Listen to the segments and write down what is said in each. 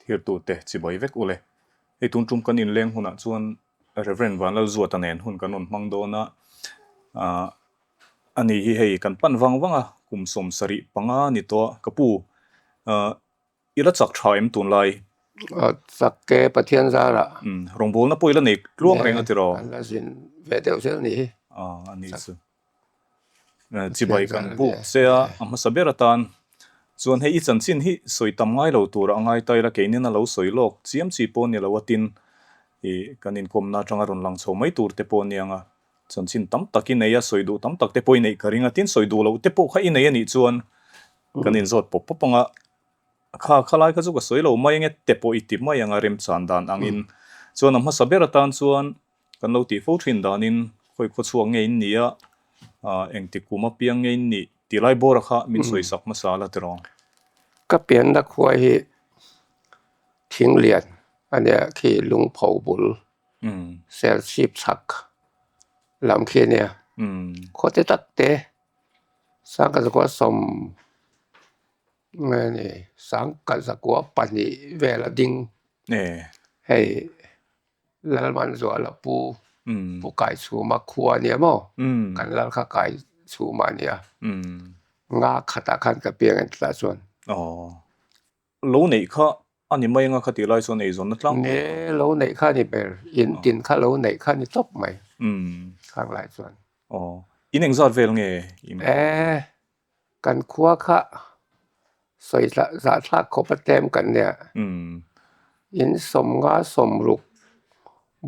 hier tu te chi boi vek ule ei tun tum kan in leng huna chuan reverend van lo zuat anen hun kan on mang do na ani hi hei kan pan wanga kum som sari panga ni to kapu ila chak thaim tun lai sakke pathian zara rongbol na poila nei luang reng atiro la sin ve deu sel ni ani chu chi bai kan bu sea amma saberatan chuan hei chan chin hi soitam ngai lo tur angai taila keinin a lo soilok chiam chi pon ni lo watin i kanin komna tanga ron lang chho mai tur te pon nianga chan chin tam takin eya soidu tam tak te poi nei karinga tin soidu lo te po kha in nei ani chuan kanin zot pop popanga khalai ka chu ka soilo mai nge te po itip mai anga rem chan dan angin chuan amma saberatan chuan kan lo ti fo thin danin khoi kho chuang nge in nia engti kuma piang nge in ni tilai bor kha min soi sak masala terong ka pian da khoi hi thing lian ania khi lung phau bul sel ship chak lam khe ne khote tak te sang ka ko som ni sang ka sa ko pani vela ding hei lalman zo la pu kai chu ma khua ne mo kan lal kha kai chu ma ne nga khata khan ka piang an tla chuan lo nei kha ani mai nga khati lai chuan ei zon tlang ne lo nei kha ni ber in tin kha lo nei kha ni top mai khang lai chuan in engzat vel nge kan khua kha soi za thla khop tem kan ne in som nga som ruk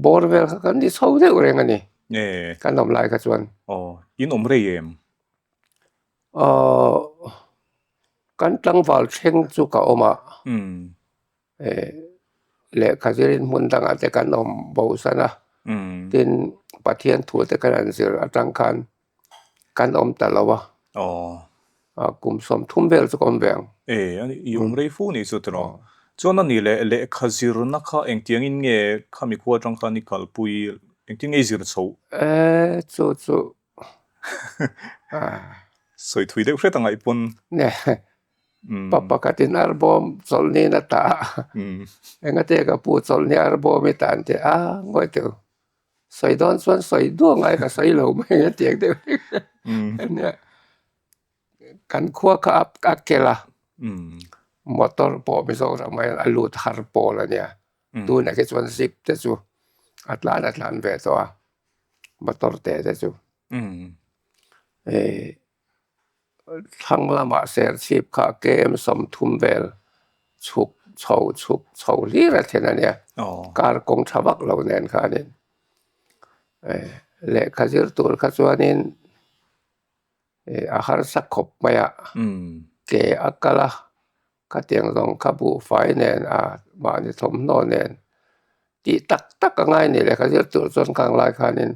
bor vel kha kan ni chho de ureng ani kan nom lai kha chuan in om reem kan tlangwal theng chu ka oma le khazirin mun dang ate kan om bo sana tin pathian thu te kan anzir atang kan om talawa kum som thum bel chu kom beng ani yum rei fu ni chu tro chona ni le khazir na kha engtiang in nge khami khwa tang kha ni kal pui engting ei zir chho chu soi thui de khretang ai pon ne papa katin album solni na ta engate ka pu solni album mi tan te ngoi tu soi don suan soi du ngai ka soi lo mai tiek de ne kan khua ka ap akela motor po mi so ra mai alut har po la ne tu na ke chuan zip te chu atlan ve to motor te chu thang lama ser chip kha kem som thum vel chuk chho li ra thena ne kar kong thabak lo nen kha nen le khazir tur kha chuanin ahar sak khop maya ke akala ka tiang dong ka bu fai nen ma ni thom no nen ti tak ngai ni le khazir tur chon kang lai kha nen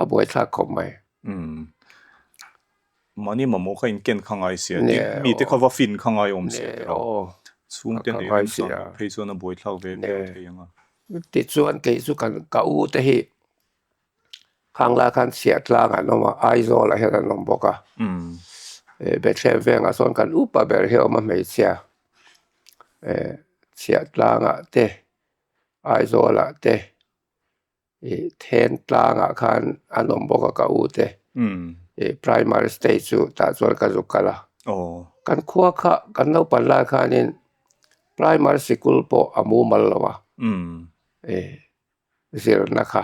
aboi thak khop mai mani mamo kha in ken khangai sia mi te khawa fin khangai om sia chung ten ei pheichona boi thlau ve theyanga ti chuan ke chu kan ka u te hi khangla khan sia tlang anoma aizol a hera nom boka be chem venga son kan upa ber he oma mei sia sia tlanga te aizola te ten tlanga khan anom boka ka u te primary stage chu ta chol ka zukala kan khua kha kan no palla khanin primary school po amu malwa zir na kha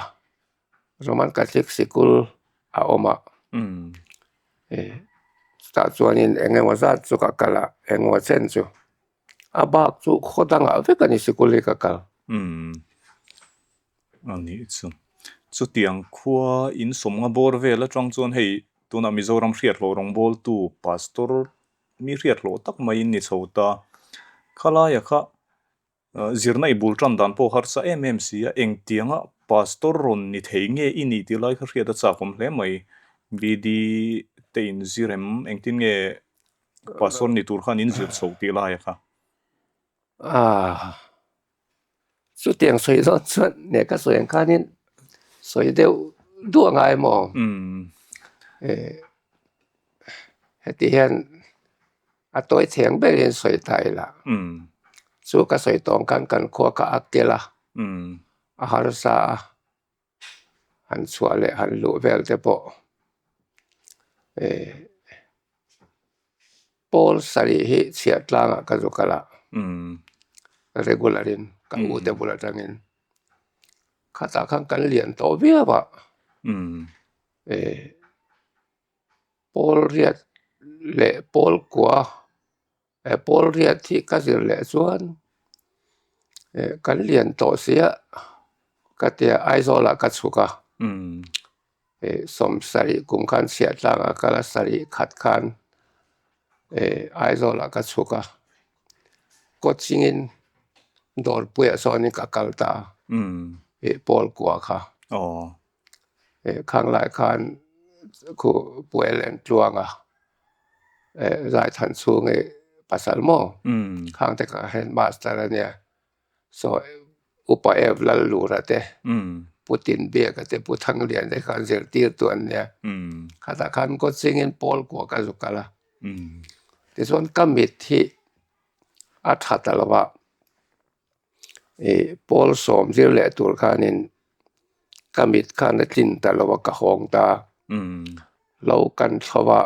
roman catholic school a oma ta chuanin engemaw zat chu ka kala engwa chen chu abak chu khodanga vekani school ka kal ani chu tiang khua in somnga bor vela tang chuan hei tuna mizoram hriat lo rongbol tu pastor mi hriat lo tak mai ni chhota khala ya kha zirna ibul tran dan po har sa mmc a engtianga pastor ron ni theinge ini tilai kha hriat cha khom hle mai bidi tein zirem engtin nge pastor ni tur khan in zir chho tilai kha chu tiang soi zo chuan ne ka soi khanin soi deu du ngai mo heti hian atoi theng berin soi tai la su ka soi tong kan kho ka akela aharsa han suale han lu vel te po Paul sari hi siatlanga kazukala regularin ka ute bulatangin kata kan lian to bia ba Paul riat le Paul kwa Paul riat thi kasir le chuan kan lian to sia katia aizola katsuka som sari kum kan siatlanga kala sari khat kan aizola katsuka coachingin dor puya soni kakalta Paul kwa kha khang lai khan ku puelen tluanga zai than chung pasal mo khang te ka hen master ania so upa ev lal lurate Putin bia ka te puthang lian de khan zer tir tuan nia khata khan coachingin Paul kwa ka zukala ti son kamit hi athatalawa Paul som zir le tur khanin kamit khan tin talawa ka hong ta lo kan thawa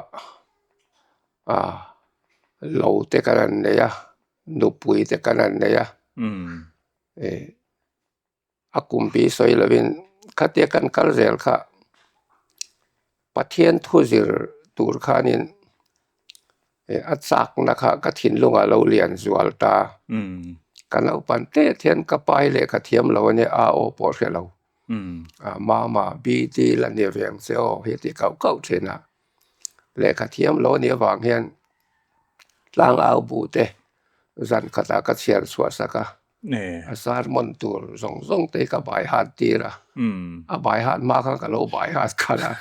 lo te kanan ne ya nu pui te kanan ne ya akumpi soi lovin khatia kan kalzel kha pathian thuzir tur khanin atsak na kha ka thin lunga lo lian zual ta kan au pante thian ka pai le ka thiam lo ne a o por khelo mama bt la ne veng se o he ti kau thena le ka thiam lo ne wang hian tlang au bu te zan khata ka chiar suasaka asar mon tur zong te ka bai hat tira a bai hat ma ka lo bai hat khala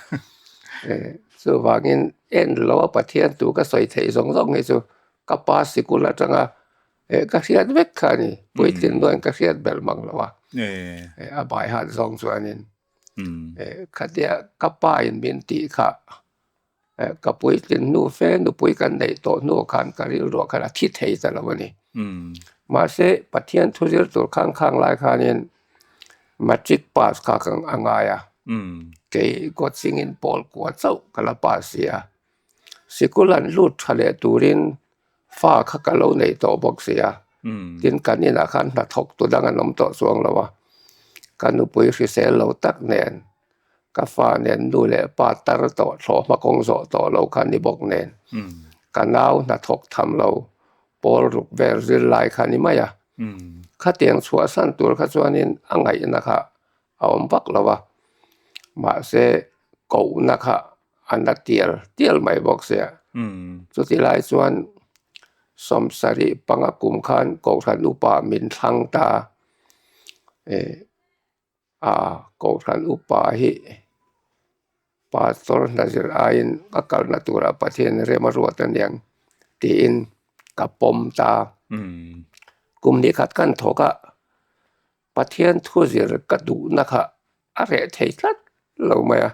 so wangin en lo pathian tu ka soi thei zong nge chu ka pa sikula tanga ka hiat vek khani puitin doin ka hiat bel mang lawa a bai hat zong chuanin khatia ka pa in min ti kha ka puitin nu fe nu pui kan nei to nu khan ka ri ro kha thi thei ta lawani ma se pathian thuzir tur khang lai khanin matric pass kha kang angaya ke coaching in Paul kwa chau kala pasia sikulan lut thale turin fa kha ka lo nei to bok sia tin kanina khan na thok tu dang anom to suang lawa kanu pui ri sel lo tak nen ka fa nen du le pa tar to tho ma kong zo to lo khan ni bok nen kanau na thok tham lo Paul ruk ver zil lai khani maya khatiang chua san tur kha chuanin angai na kha awm bak lawa ma se ko na kha anatial mai bok sia chu ti lai chuan som sari panga kum khan ko than upa min thang ta ko than upa hi pastor nazir ain akal natura pathian rema ruatan yang tin kapom ta kum ni khat kan thoka pathian thuzir ka du na kha are theitlat lo maya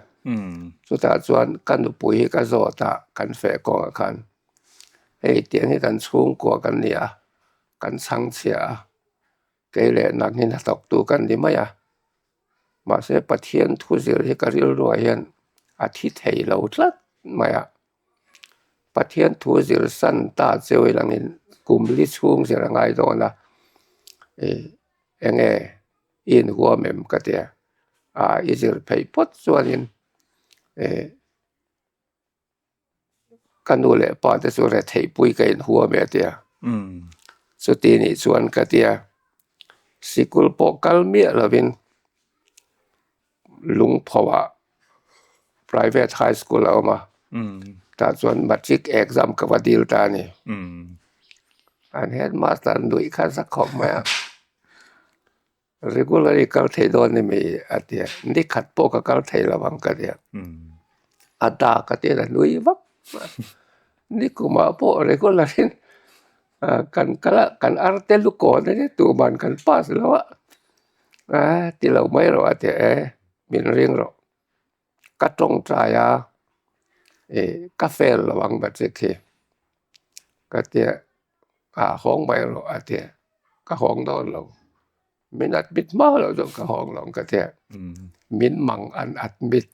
chu ta chuan kan pui ka zo ta kan fe ko khan ei tian hi kan chung ko kan nia kan sang chia ke le nak ni na tok tu kan di maya ma se pathian thuzir hi ka ril ro hian a thi thei lo tlat maya pathian thuzir san ta cheu langin kum li chung se rangai do na enge in huwa mem ka te izir phei pot chuanin kanule pa te chu re thei pui ka in huwa me te so ti ni chuan ka tia sikul po kalmi lovin lung phawa private high school awma ta chuan matric exam ka wadil ta ni an headmaster nui kha sa khom ma regularly kal thei don ni mi atia ni khat po ka kal thei lawang ka dia ada ka te la nui vap ni kuma po regularly kan arte lu ko ne tu man kan pas lawa ti lo mai ro atia min ring ro ka tong traya ka fel lawang ba che ke ก็เตียของไปเราอาเตียก็ของโดนเราไม่นัดมิดมาเราจงก็ของเราก็เตียมินมังอันอัดมิด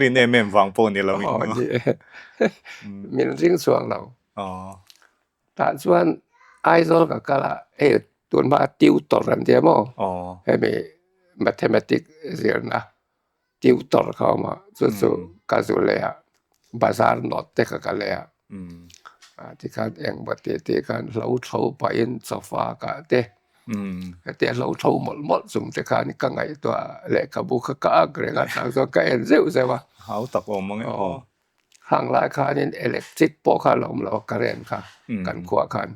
รินเมมวางโปนี่เรามินริงสวงเราถ้าส่วนไอโซลก็กะละตัวมาติวตอรันเดียมั้ให้มี mathematics เสียนะติวตอเข้ามาสุดๆก็สุเลยบาซาร์นอตเตก็เลยที่การเองบัดที่การเราเท่าไปอินโซฟาก็เตแต่เราเท่าหมดสุงแต่การนี่ก็ไงตัวแหละกับบุคก็อักเรก็ทั้งก็เอ็นเซลใช่ป่ะเฮาตักอมมั้งข้างราคานี่อิเล็กทริกพอค่าลมเราก็เรนค่ะกันขวากัน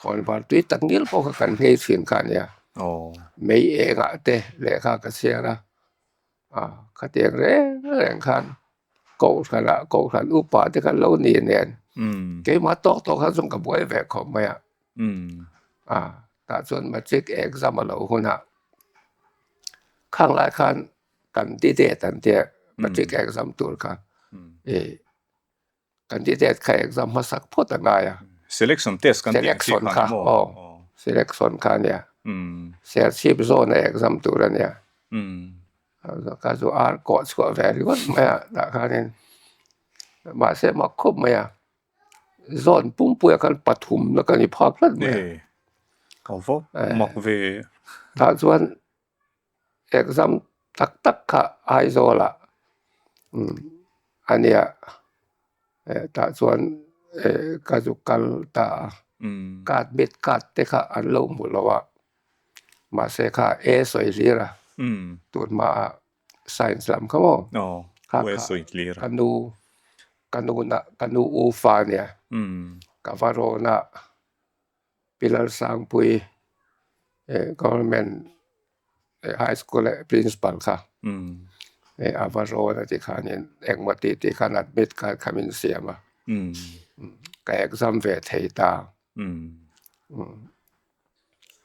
คนว่าตุยตังนิลพอกันเพสินกันเนี่ยไม่เองอ่ะเตเลขาก็เสียนะก็เตียงแรงคันโกขันอุปาที่กันเรานี่เนี่ยเกมาตอกเขาส่งกับบ่อยแวกของมาแต่ส่วนมาจิกเอกซะมาเราคนน่ะข้างหลายคันกันที่เดตันเตียมาจิกเอกซัมตัวค่ะกันที่เดตใครเอกซัมมาสักพอตะงายselection test กัน selection ค่ะselection ค่ะเนี่ยself zone เอกซัมตัวเนี่ยก็จะก็สกอแวริวันมาda kaninมาเสมาครบมาซอนปุ่มป่วยกันปฐุมแล้วก็นี่ภาคนั้นมาเขาฟมักเวถ้าส่วน exam ตักค่ะไอโซล่ะอันเนี้ยถ้าส่วนกาจุกัลตากาดมิดกาดเตค่ะอันลงหมดแล้วว่ามาเสค่ะสวยลีล่ะตัวมาไซน์ลัมเขาเวสวยลีล่ะกานูอูฟาเนี่ยกาฟาโรนะปิลาสังปุยgovernment high school principal ค่ะอาฟาโรนะที่ขานี่เอกมาติที่ขนาดมิดกาคามินเสียมาก็เอกซัมเวทให้ตา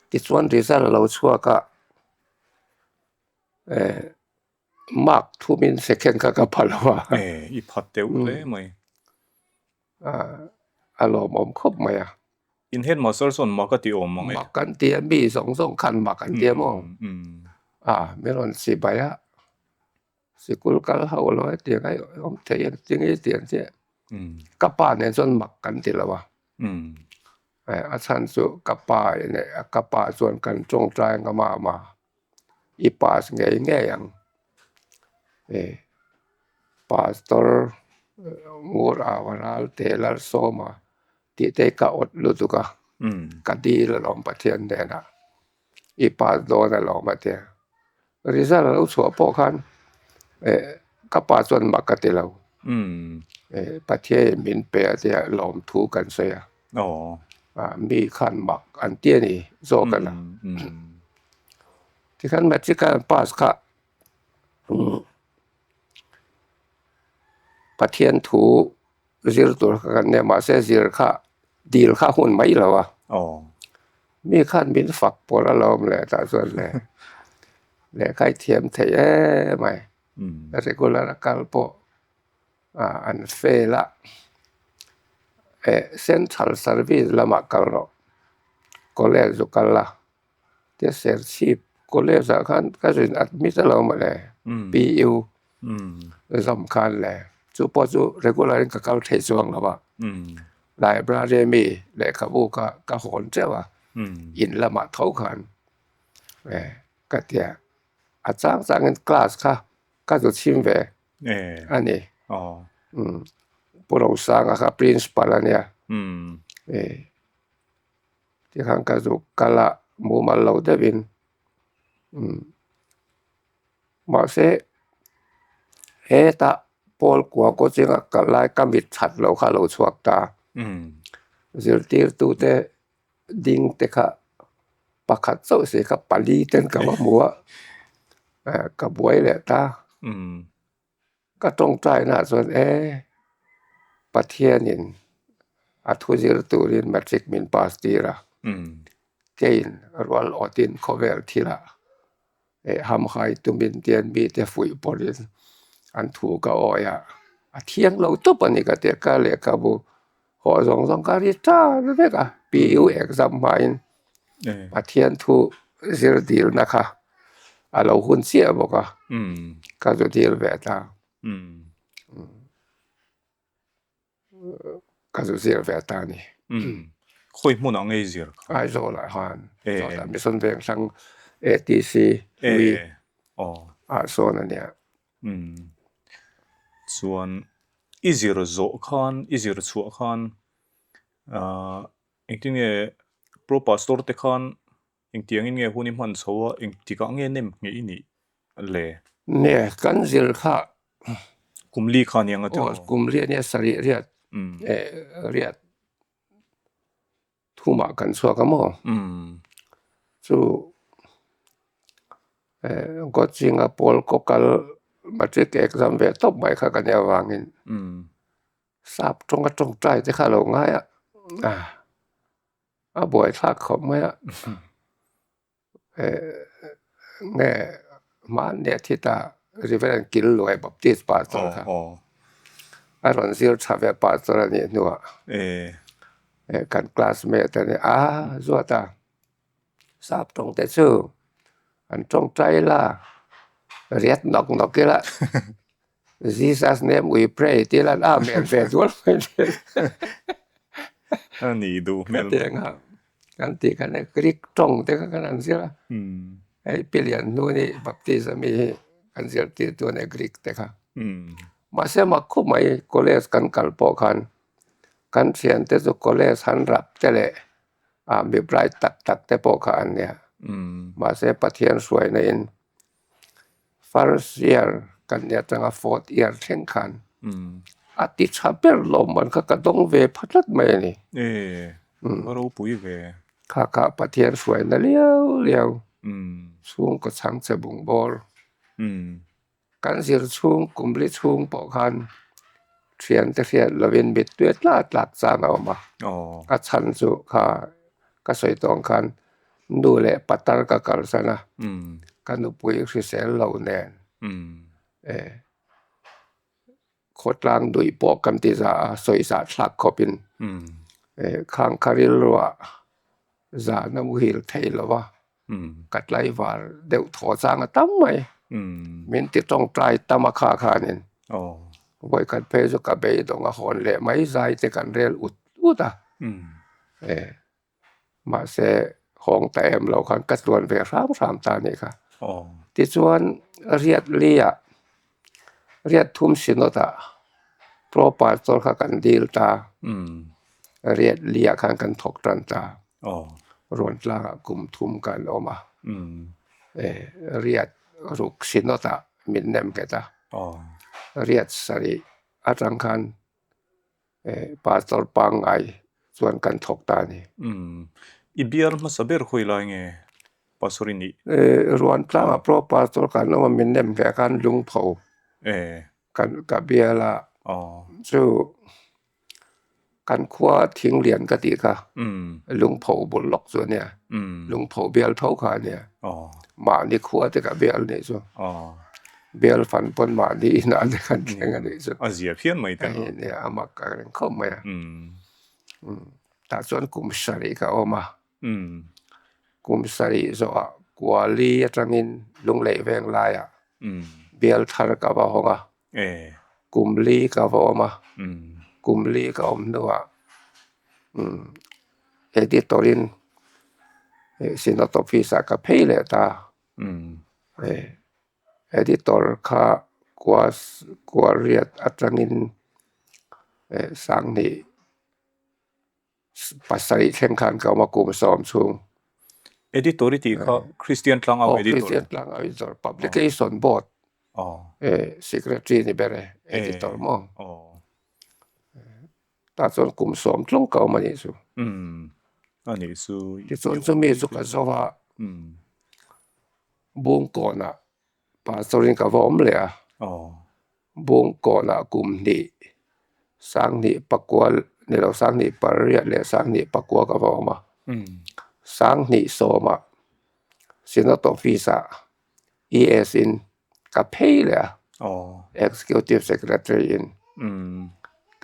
ที่ส่วนที่เราชั่วก็มักทุมินเซคันด์ก็พอแล้วว่าอีพัดเตวเลยมั้ยอารมณ์อมครบมั้ยอินเฮ็ดมอสซอนมากติอมมั้งมักกันเตียมี2คันมักกันเตียมั้งเมลอนสิบายะสิกุลกัลเฮาโลเตียงไอ้อมเทียนจริงๆเตียนเสียกับป้าเนี่ยส่วนมักกันติละว่าอาจารย์สุกับป้าเนี่ยกับป้าส่วนกันจงใจก็มาอีป้าสไงอย่างpastor ngur avaral telar soma ti te ka ot lutuka kadi la lom pathian de na i pas do na lom patia rizal lo so po khan ka pa chon makati lo pathie min pe atia lom thu kan se mi khan mak an tie ni zo kan ti khan ma chi ka pas kaประเทศถูซิรตัวกันเนี่ยมาเสซิรค่าดีลค่าหุ้นไม่แล้วมีขั้นบินฝักปลาลมแหละตาส่วนแหละใครเทียมเทใหม่regular กัลโปอันเฟละcentral service ละมากัลโรก็เลยจุกัลละเที่เสียชีพก็เลยสักคันก็จะอัดมิตรเรามาเลยPU สำคัญแหละจุปจุ regular ก็เข้าเทศวงแล้วว่าlibrary มีและขบูก็หอนเจ้าว่าอินละมาเท่ากันก็เตียอาจารย์สั่งคลาสค่ะก็จะชิมเวอันนี้พวกเราสั่งค่ะ principal เนี่ยที่ข้างก็จะกะละหมู่มาเราได้บินมาเสตาปอลกัวก็จริงก็ลายกำบิดชัดเราค่ะเราสวกตาสิรติตูเตดิงเตค่ะปักขัดเสาเสกับปาลีเต็นกับมัวกับบวยแหละตาก็ตรงใจนะส่วนประเทศนี่อัทุจิรตูรินแมทริกมินปาสตีระเกนรวลออตินโคเวลทีละหำไขตุมินเตียนบีเตฟุยปอลินอันถูกก็ออยเที่ยงเราตุปนี่ก็เตกะเลกะบุ ขอสองการิตาเด้กะปีอูเอกซัมมาอินปะเทียนทูซิรดีลนะคะเราหุ่นเสียบอกก็จะดีลเวตาก็จะดีลเวตานี่ค่อยมุนอังเอซิรไอโซละฮานก็มีส่วนแบ่งทาง ATC วีโซนเนี่ยส่วนอีซิรโซคันอีซิรชัวคันเองที่เนี่ยโปรพาสตอร์เตคันเองที่ยังเงี้ยหุ่นมันชัวเองที่ก็เงี้ยเนมเงี้ยนี่เลยเนี่ยกันซิลค่ะกุมลีคันยังก็กุมลีเนี่ยสรีเรียดเรียดทุมากันชัวกันมั้งจู่ก็สิงคโปร์ก็กัลมาตริกเอกซัมเวตบไปค่ะกันเนี่ยวางอินทราบตรงกับตรงใจที่ข้าลงง่ายบ่อยทักเขาไหมแม่มาเนี่ยที่ตาริเวรันกิลลวยบัพติสปาสตอร์ค่ะรอนซิลชาเวปาสตอร์นี่นัวกันคลาสเมทเนี่ยจัวตาทราบตรงแต่ชื่ออันตรงใจล่ะเรียดนอกๆกี่ละ Jesus name we pray ที่ละamen เฟซบุ๊กอันนี้ดูแม่นครับกันที่กันกรีกตรงแต่กันนั้นสิล่ะไอ้เปลี่ยนนู่นนี่บัพติสมีกันเสียที่ตัวในกรีกแต่ค่ะมาเสียมาคุไม่คอเลสกันกัลปอกันเสียนแต่สุคอเลสหันรับแต่แหละมีไบรท์ตักแต่ปอคันเนี่ยมาเสียปะเทียนสวยในfirst year กันเนี่ยตั้งแต่ fourth year เช่นกันอาทิตย์ชาเปรลมมันก็กระดงเวพัดลัดไม่นี่รู้ปุ้ยเวค่ะปะเทียนสวยนะเลี้ยวสูงก็ช่างจะบุงบอลกันเสียสูงกุมลิสูงปอคันเทียนแต่เทียนละเวนบิดด้วยลาดหลักจานออกมาก็ชันสุค่ะก็สวยตรงกันดูแลปัตตาร์กัลซะนะกันอุปุยคือเสลเหล่าแน่นโคตรลางดุยปอกกันติจะสวยสาดหลักขบินข้างคาริลรัวจานมุฮิลไทยละวะกัดไลวาเดี๋ยวถอจางตั้มไหมมินติต้องตรายตามค่านินไว้กันเพจุกะเบยตรงหอนเลยไม่ใจจะกันเรียลอุดมาเสของแต่เอ็มเราคันกัดส่วนเวร3ตานี่ค่ะที่ส่วนเรียดเรียดทุ่มสินตาโปรปาสตอร์กันดีลตาเรียดเลียกันถกตันตารวนลางกุมทุ่มกันออกมาเรียดรุกสินตามินเนมเกตาเรียดสรีอาจังคันปาสตอร์ปังไอส่วนกันถกตานี่อีเบียร์มาสเบร์คุยลายไงปาสรินีรวนลางโปรปาสตอร์กันว่ามินเนมแกกันลุงเผากันกับเบียละจู่กันคว้าทิ้งเหรียญกติค่ะลุงเผาบนล็อกส่วนเนี่ยลุงเผาเบียลเผาขาเนี่ยมานี่คว้าแต่กับเบียลนี่จู่เบียลฟันปนมานี่นานกันแข่งกันนี่จู่อาเซียเพี้ยนไม่แต่เนี่ยอามากันเข้ามาแต่ส่วนกลุ่มสรีก็ออกมากลุ่มสรีจู่กว่าลีจังอินลุงเล่แวงลายเบียลทารกับว่าฮงกลุ่มลีกับว่ามากุมลีก็อมนัวเอดิตอรินสินตอฟิสากับเพเลตาเอดิตอร์ค่ะกว่าเรียดอัตรินสังนี่ปัสสริเช่นกันก็มากุมสอมชุงเอดิตอริที่เขาคริสเตียนกลางเอาเอดิตอร์คริสเตียนกลางเอาเอดิตอร์ publication board secretary นี่เบเรเอดิตอร์มองตาส่วนกลุ่มสอมตรงเก่ามานี่สุอันนี้สุที่ส่วนจะมีสุขสวะบุงก่อนปาสรินกับวอมเลยบุงก่อนกลุ่มนี้สังนี่ปักกัวนี่เราสังนี่ปะเรียเลยสังนี่ปักกัวกับวอมสังนี่โซมาสินตอฟิสา ES in กับเพเลยexecutive secretary in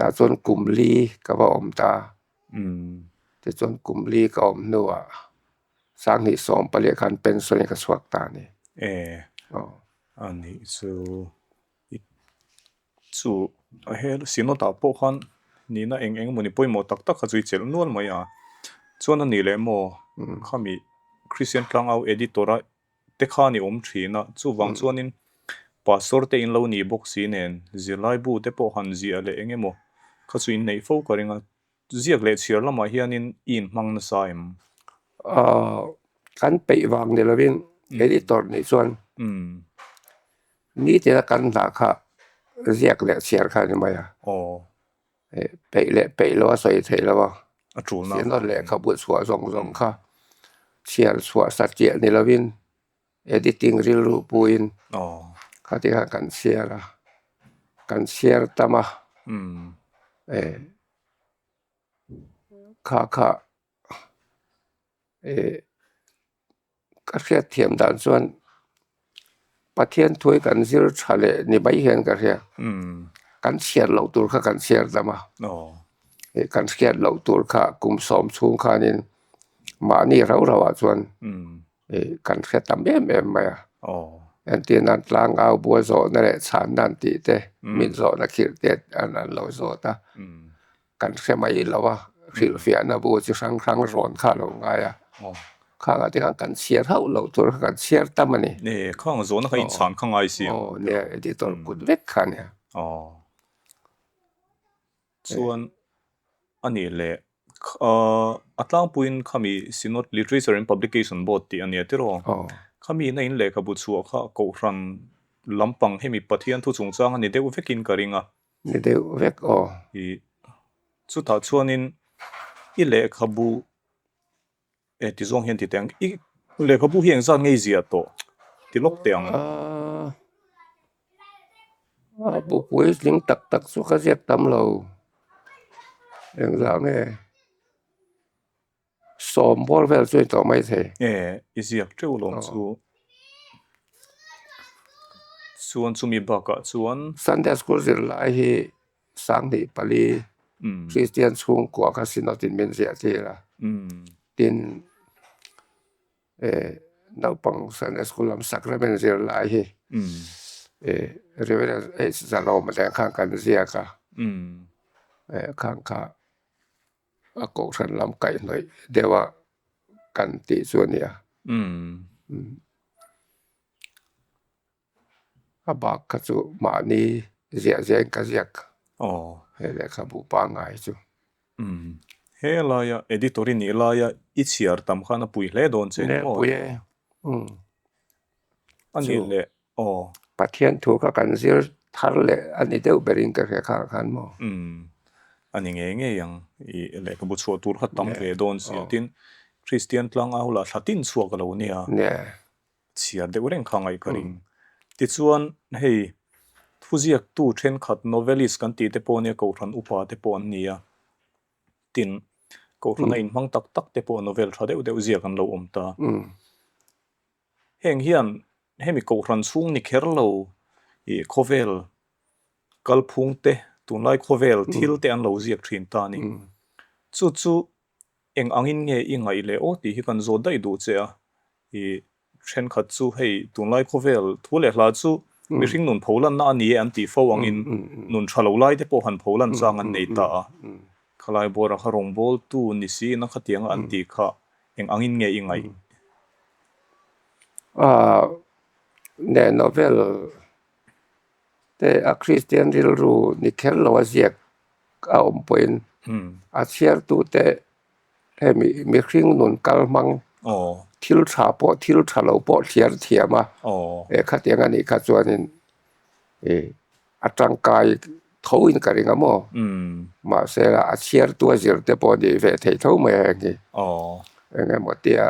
ตาส่วนกลุ่มลีก็ว่าอมตาแต่ส่วนกลุ่มลีก็อมนัวสร้างหิสอมปะเลคันเป็นส่วนกระสวกตานี่อันนี้สู่เฮสิโนตาโปคันนี่นะเองมุนิปอยโมตักตักขจุยเจลนวลมายาส่วนนี้เลยโมข้ามีคริสเตียนกลางเอาเอดิตอร์เตคานี่ทีนะจู่วังส่วนนี้ปาสอร์เตอินเลวนี่บอกสีเนนจิไลบูเตโปหันจีอะไรเองโมขจุยในโฟกัสงเจียกเลเชียร์ละมาเฮียนินอินมังนสายมกันไปวางเดลวินเอดิตอร์นี่ส่วนนี่จะกันหลักค่ะเรียกเลเชียร์ค่ะนี่มั้ยไปแล้วว่าใส่เทแล้วว่าเสียนั่นแหละเขาบุษวสองค่ะเชียร์สวสัจเจนี่ละวินเอดิติ้งรีลูปูอินเขาที่กันเชียร์กันเชียร์ตามาค่ะก็เสียเทียมด้านส่วนประเทศถวยกันซิลชาเลนี่ใบเห็นกันเสียกันเชียร์เหล่าตัวกันเชียร์ตามากันเชียร์เหล่าตัวกลุ่มสอมสูงค่ะนี่มานี่เราส่วนกันเชียร์ตามแม่มาอันที่นั้นลางเอาบัวโซนั่นแหละฉันนั่นติเตมินโซนักคิดเตอันนั้นเราโซตากันเชียร์ไม่แล้วว่าฟิลเฟียนะบัวจะครั้งร้อนค่ะลงไงข้างที่กันเชียร์เราตัวกันเชียร์ตามนี่ข้างโซนเขาอินฉันข้างไอซีเนี่ยที่ตัวกุดเล็กค่ะเนี่ยส่วนอันนี้แหละอัตลางปุยนเขามีซินอต Literature and Publication Board ที่อันนี้ที่รอเขามีในอินเลขบุตรชัวเขากูรันลำปังให้มีปะเทียนทุกสงสารอันนี้เด็กเวกินกันริงนี่เด็กเวกสุดท้ายส่วนนี้อิเลขบุที่ส่งเห็นที่แต่งอิเลขบุเฮียงซะไงเสียโตที่ลกแต่งบุปุยลิงตักสุขเสียตำเราอย่างเราเนี่ยสมบูรณ์แบบช่วยต่อไม่ใช่อีเสียเจ้าลงส่วนมีบักส่วน Sunday School สิหลายที่สังที่ปาลีคริสเตียนสูงกว่าก็สินอตินเมนเสียที่ละตินนาวปัง Sunday School ลำสักระเป็นสิหลายที่เรียกว่าจะเรามาแต่งข้างกันเสียค่ะข้างค่ะกอกฉันลำไก่หน่อยเดี๋ยวว่ากันติส่วนเนี่ยบักกะจุมานี่เสียกะเสียกเฮเลครับบุปางายจุเฮลายาเอดิตอรินี่ลายาอิเชียร์ตำขานะปุยเลดอนเซนปุยอันนี้แหละปะเทียนถูกกันซิลทัลเลอันนี้เดี๋ยวเบริงกะแค่คันหมออันนี้ไงยังเลขบุตรชัวตูร์ขัดตำเรดอนเสียตินคริสเตียนกลางเอาละชาตินสัวกันแล้วเนี่ยเชียร์เด็กเร่งข้างไอ้กริงติดส่วนเฮ้ยทุเรียกตู้เช่นขัดโนเวลิสกันตีเตปอนเนี่ยกูรันอุปาเตปอนเนี่ยตินกูรันอินมังตักเตปอนโนเวลชาเดวเจียกันเราตาเฮงเฮียนให้มีกูรันสูงนิเคอร์เราโคเวลกัลพุงเตตุนไลโคเวลทิลเตอันเราเจียกทินตานี่จู่เองอังอินเงยไงเลยตีฮิกันโซได้ดูเจ้าเช่นขัดจู่ให้ตุนไลโคเวลทุเรศลาจู่มีสิ่งนุนโพลันน่านี้อันตีฟ้าวังอินนุนชาลไลเตปหันโพลันจางอันในตาขลายบัวรักรองบอลตู้นิสีนักขัดยังอันตีข้าเองอังอินเงยไงเนี่ยโนเวลแต่คริสเตียนที่รู้นี่แค่เราเสียกเอาเป็นอาเชียร์ตัวแต่ให้มีสิ่งนุนกัลมังทิลชาโปทิลชาโลโปเทียมาขัดยังอันนี้ขัดส่วนนี้อัตรังกายเขาอินกันยังมั้งมาเสร็จอาเชียร์ตัวเสียแต่พอดีเวทีเท่าไหร่งี้ยังไงหมดเดีย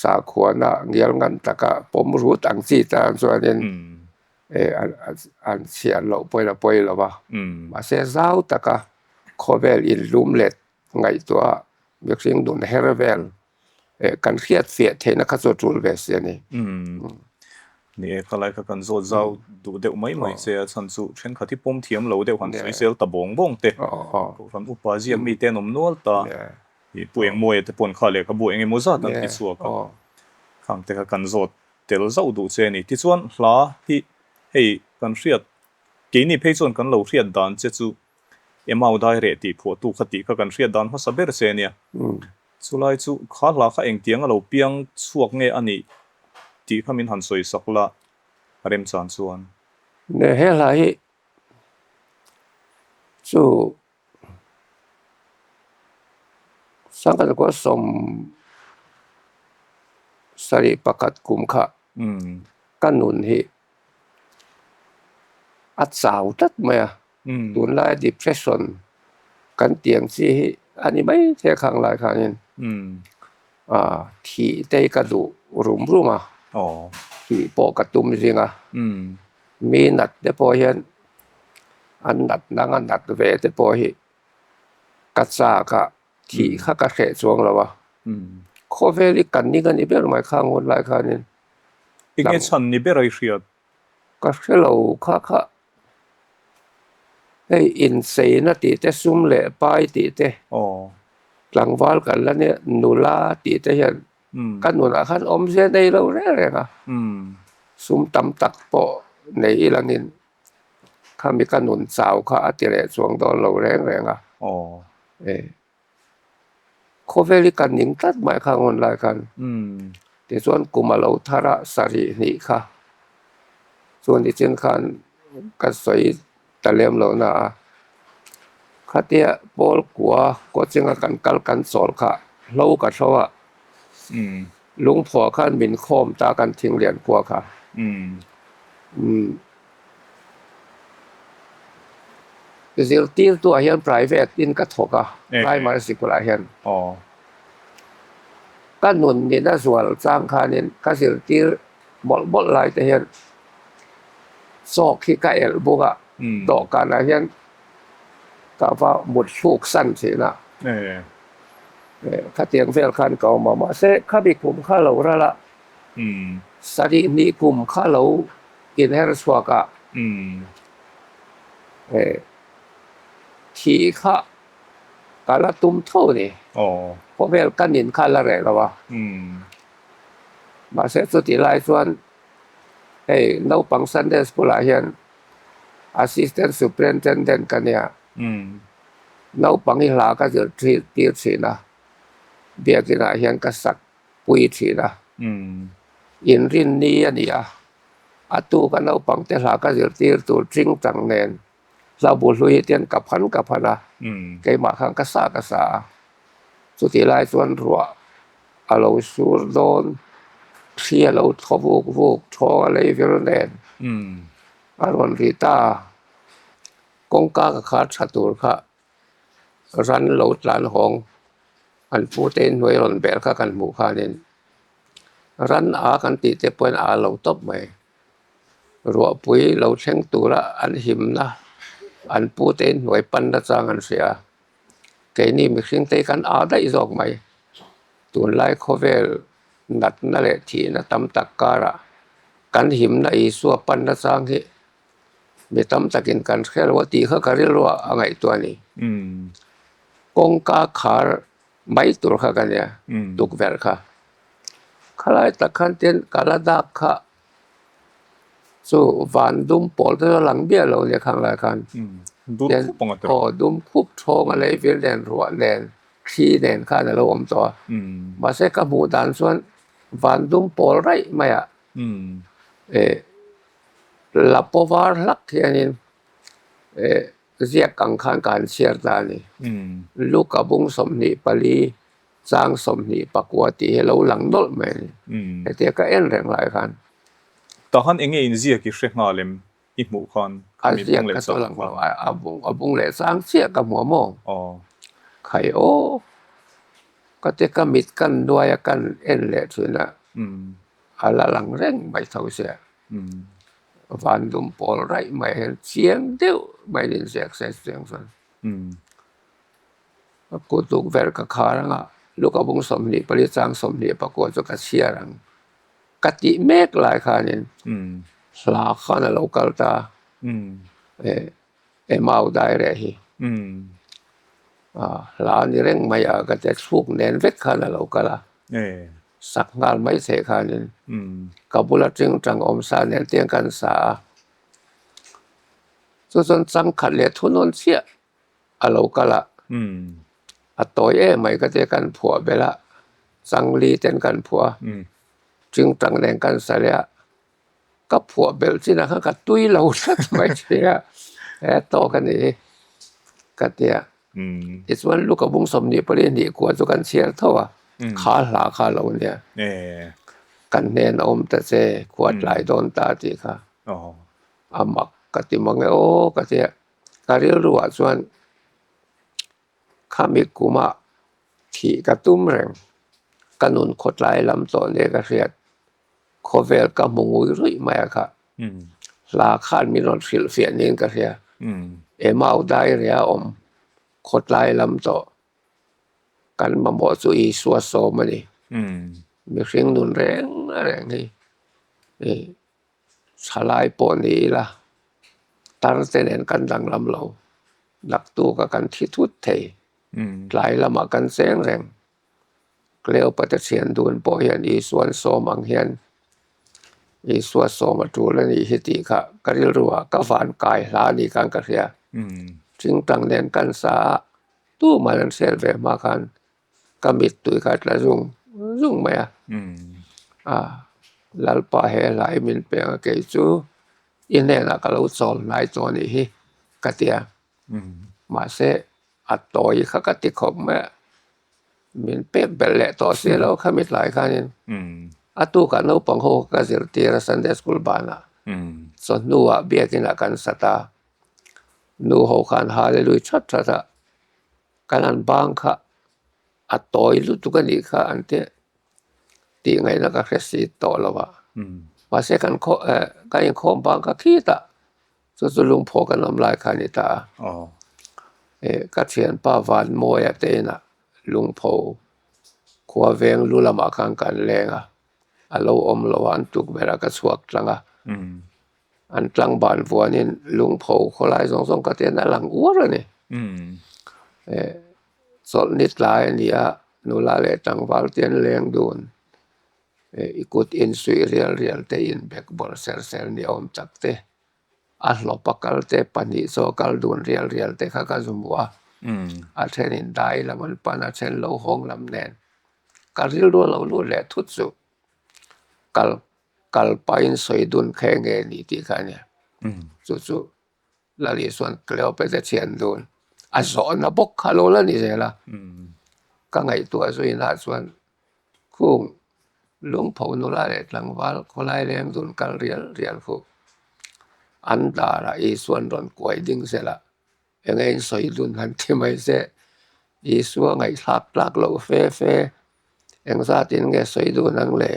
สาขวนะเงี้ยงั้นแต่ก็ผมรู้ต่างสิต่างส่วนนี้อันเสียเราไปแล้วว่ามาเสร็จแล้วแต่ก็โคเวลอินลูมเล็ดไงตัวมีสิ่งดุนเฮเรเวลกันเครียดเสียเทนะคัสโตรูลเวสเนี่ยนี่ นี่ก็เลยกันโซเจ้าดูเดวไม่เสียฉันสุเช่นข้าที่ปมเทียมเราเดวหันสวยเซลตะบงบงเตะฟันอุปาจีมีเตนมนวลตาปุยงมวยแต่ปนขาเลยกับบุยงมุซาตันติสัวกับข้างแต่กันโซเตลเจ้าดูเจนี่ที่ส่วนหลาที่ให้กันเรียดกีนี่เพย์ส่วนกันเราเรียดดานเจ้าจูเอาได้เรติผัวตูคติกันเรียดดานเพราะสเบรเซเนี่ยสุไลจูขาหลาข้าเองเตียงเราเปียงสวกเงอันนี้ที่ขามินหันสวยสักละเริ่มจานส่วนเนี่ยเฮลายจูสังกัดก็สมสรีประกัดกุมขะกันนุนที่อัดสาวตัดมาตุนไล่ depression กันเตียงสิอันนี้ไม่เท่ข้างหลายครั้งที่ได้กระดูรุมมาที่ปอกระตุ้มจริงมีนัดเดพอเห็นอันนัดนังอันนัดเวเดพอเห็นกัดซากะที่ข้ากระเขสวงแล้ววะโคเวลิกันนี่กันอีเบลไม่ข้างคนหลายครั้งนี่อีกเงี้ยฉันนี่เบลอะไรเสียก็เชื่อเราข้าให้อินเซนติเตซุมเล่ไปติเตหลังวาลกันแล้วเนี่ยนุลาติเตเห็นกันนุลาคันอมเสียในเราแรงซุมตำตักปอในอีหลังนี้ข้ามีกันนุนสาวข้าอติเรสวงตอนเราแรงโคเวลิกันนิงตัดหมายข้างคนหลายกันแต่ส่วนกุมาเราทาระสรีนี่ค่ะส่วนที่เช่นคันกัสวยตะเลียมเรานะข้าเตียปอลกัวก็จึงกันกัลกันสอลค่ะเราก็ชอบลุงพ่อข้านบินโคมตากันทิ้งเรียนกว่าค่ะคือที่ตัวเฮียน private อินกะทกะ primary school เฮียนก็หนุนนี่นะส่วนสร้างค่านี่ก็สิที่บ่หลายแต่เฮียนซอกขี้ไก่บุกะดอกกันเฮียนก็ว่าหมดโชคสั้นสินะข้าเตียงเฟลคันเก่ามาเสข้าบิคุมข้าเหลาละสรีนี่คุมข้าเหลาอินเฮรสวากะที่ข้ากาลตุมเท่านี่เพราะเวลกันนินข้าละแหละแล้ววะมาเสสุติหลายส่วนเราปังซันเดสปุลาเฮียน assistant superintendent กันเนี่ยเราปังอีหลาก็จะตีสินะเบียกินาเฮียนก็สักปุยสินะอินรินนี่อันนี้อตูกันเราปังแต่หลาก็จะตีตัวจริงจังแน่นเราบุรุษเตียนกับพันนะไกมาข้างกษาสุติหลายส่วนรัวเราสูดโดนเสียเราทบวูกทออะไรเวรแนนอารอนริตากงกาขาดชัตุรค่ะรันเหลาหลานของอันผู้เต้นหน่วยรอนแบกกันหมู่ค่านี่รันอากันติเตเปิ้นอาเหลาตบใหม่รัวปุ๋ยเหลาเชิงตุระอันหิมนะอันผู้เต้นหน่วยปันระจางอันเสียแกนี่มีสิ่งเตกันอาได้อีกไหมตุนไลโคเวลนัดนั่นแหละที่นะตำตักการะกันหิมนะอีสัวปันระจางที่มีตำตะกินกันแค่ว่าตีเขาก็เรียกว่าอะไรตัวนี้กงกาขาไม่ตัวเขากันเนี่ยตุกเวลค่ะขลายตะคันเตียนกาลดักค่ะสู้วันดุมปอลตัวหลังเบี้ยเราเนี่ยข้างหลายกันดุมคุบทองอะไรเวียนแดนรัวแดนขี้แดนข้าในเราอมตัวมาเสกหมู่ด่านส่วนวันดุมปอลไรไม่อ่ะลับปวารลักเทียนินเรียกกังขันการเชียร์ตานี่ลูกกบุงสมนิปลีสร้างสมนิปกวติเราหลังดลแม่ไอ้เตียก็เอ็นแรงหลายคันตอนเองอินเดียกิเช็คงาเลมอีหมู่คันมีบุงเลสองอาบุงเลสร้างเชียกับหัวโมงไข่โอก็เตก็มิดกันด้วยกันเอ็นแหละสุนะala lang reng mai thau se van dum pol rai mai chiang deu mai din se access chiang fan ko tuk ver ka kharanga luka bung som ni pali chang som ni pa ko cho ka chiarang กติเมกหลายคานินลาคานะโลกัลตามาอุได้เรหิลานี่เร่งมายากะจะสุกเนนเวกคานะโลกะละสักงานไม่เสคานินกะบุละจึงจังอมสาเนนเตียงกันสาสุสนสังขัดเลทุนนเสียอะโลกะละอะตอยไม่กะเตกันผัวเบละสังลีเต็นกันผัวจึงจังแดงกันสะเลยกับผัวเบลสินะกะตุยเราไม่เสียโตกันนี่กะเตียอิสวันลูกกะบุงสมนี่ปรินี่กวจุกันเชียร์เท่าขาหลาขาเราเนี่ยกันเนนอมตะเซขวดหลายโดนตาติค่ะอามักกะติมังโอกะเตียกะเรียรู้ว่าส่วนขามิกุมะที่กะตุ้มแรงกะนุนขดหลายลำตอนเนกะเรียดโคเวลกะมุงอุยรุยมาค่ะลาคานมีนอนฟิลเฟียนินกะเรียมาอุได้เรียอมขดหลายลำต่อกันมาบ่สุอีสัวโซมานี่มีเสียงนุนแรงอะไรนี่สลายปอนี่ล่ะตันเสนนกันดังลำเราดักตัวกันที่ทุดเทหลายละมากันแสงแรงเกลียวปฏิเสียนดูนปอเฮียนอีส่วนโซมังเฮียนอีสัวโซมาจูและนี่หิติค่ะกะริรัวกะฟานกายลานี่กันกะเรียจึงตังเนนกันสาตู้มานันเซลเวมากันกะมิดตุยกัดละซุงมาลัลปาเฮหลายมินเปงเกจูอินเนนะกะลุซอลหลายตัวนี่ฮิกะเตียมาเซอัตโตยคะกะติขบแม่มินเปเบลเลตอเซโลคะมิดหลายคันินatu kan upang ho ka zirtira Sunday school bana so nuwa biakina kan sata nu ho kan hallelujah chat kanan bangkha atoi lu tu kan ikha ante ti ngai na ka khesi to lawa pase kan kho ka in khom bangkha kita so lung pho kan amlai khanita ka thian pa van moya te na lung pho khwa veng lu lama kan lenga alo om lawan tuk mera ka suak tlanga an tlang ban vuanin lung pho kholai song ka te na lang ur ni sol nit lai nia nu la le tang wal tien leng dun ikut in sui real te in bek bol ser ni om chak te a lo pakal te pani so kal dun real te kha ka zumwa a thenin dai la man pana chen lo hong lam nen ka ril ro lo lu le thut su kal pain soi dun khenge ni ti kha ne su la li suan kleo pe te chen dun a zo na bok khalo la ni se la ka ngai tua sui na suan khung lung pho nu la le tlang wal kholai leng dun kal real khu an da ra i suan ron koi ding se la engei soi dun han ti mai se i suwa ngai thak lo fe eng sa tin nge soi dun ang le